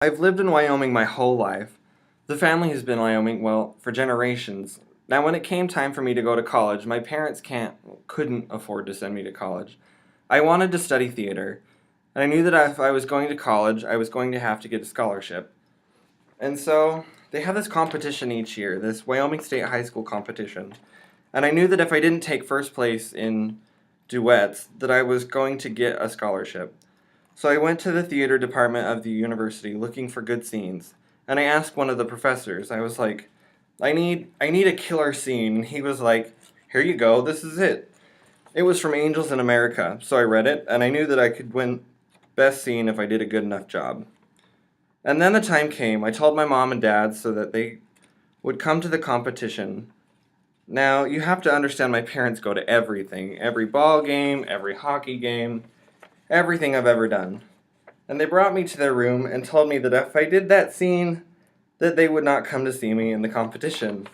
I've lived in Wyoming my whole life. The family has been in Wyoming, well, for generations. Now, when it came time for me to go to college, my parents couldn't afford to send me to college. I wanted to study theater, and I knew that if I was going to college, I was going to have to get a scholarship. And so, they have this competition each year, this Wyoming State High School competition. And I knew that if I didn't take first place in duets, that I was going to get a scholarship. So I went to the theater department of the university looking for good scenes, and I asked one of the professors. I was like, I need a killer scene." And he was like, "Here you go. This is it." It was from Angels in America. So I read it, and I knew that I could win best scene if I did a good enough job. And then the time came. I told my mom and dad so that they would come to the competition. Now, you have to understand my parents go to everything, every ball game, every hockey game, everything I've ever done. And they brought me to their room and told me that if I did that scene, that they would not come to see me in the competition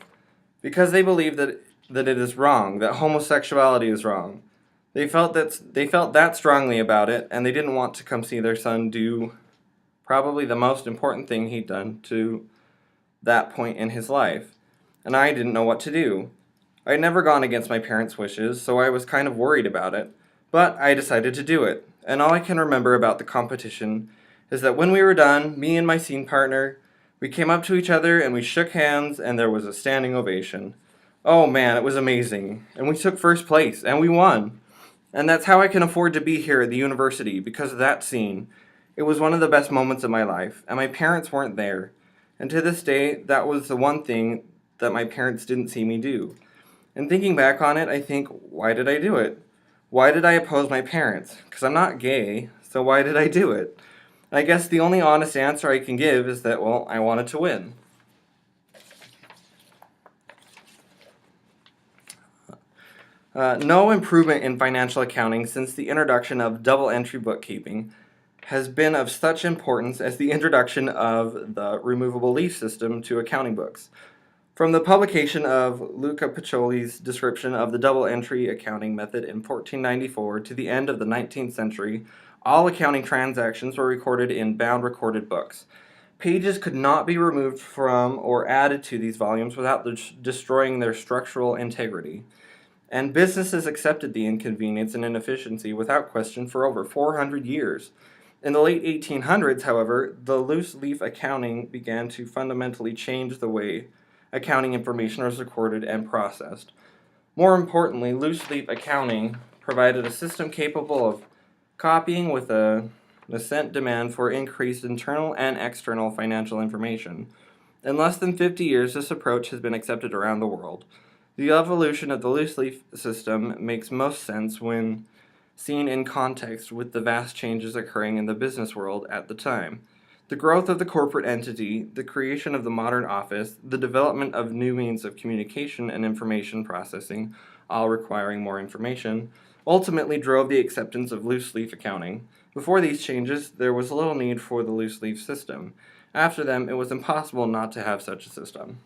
because they believe that it is wrong, that homosexuality is wrong. They felt that strongly about it, and they didn't want to come see their son do probably the most important thing he'd done to that point in his life. And I didn't know what to do. I'd never gone against my parents' wishes, so I was kind of worried about it, but I decided to do it. And all I can remember about the competition is that when we were done, me and my scene partner, we came up to each other and we shook hands, and there was a standing ovation. Oh man, it was amazing. And we took first place, and we won. And that's how I can afford to be here at the university, because of that scene. It was one of the best moments of my life, and my parents weren't there. And to this day, that was the one thing that my parents didn't see me do. And thinking back on it, I think, why did I do it? Why did I oppose my parents? Because I'm not gay, so why did I do it? I guess the only honest answer I can give is that, well, I wanted to win. No improvement in financial accounting since the introduction of double entry bookkeeping has been of such importance as the introduction of the removable leaf system to accounting books. From the publication of Luca Pacioli's description of the double entry accounting method in 1494 to the end of the 19th century, all accounting transactions were recorded in bound recorded books. Pages could not be removed from or added to these volumes without destroying their structural integrity. And businesses accepted the inconvenience and inefficiency without question for over 400 years. In the late 1800s, however, the loose leaf accounting began to fundamentally change the way accounting information was recorded and processed. More importantly, loose leaf accounting provided a system capable of copying with a nascent demand for increased internal and external financial information. In less than 50 years, this approach has been accepted around the world. The evolution of the loose leaf system makes most sense when seen in context with the vast changes occurring in the business world at the time. The growth of the corporate entity, the creation of the modern office, the development of new means of communication and information processing, all requiring more information, ultimately drove the acceptance of loose leaf accounting. Before these changes, there was little need for the loose leaf system. After them, it was impossible not to have such a system.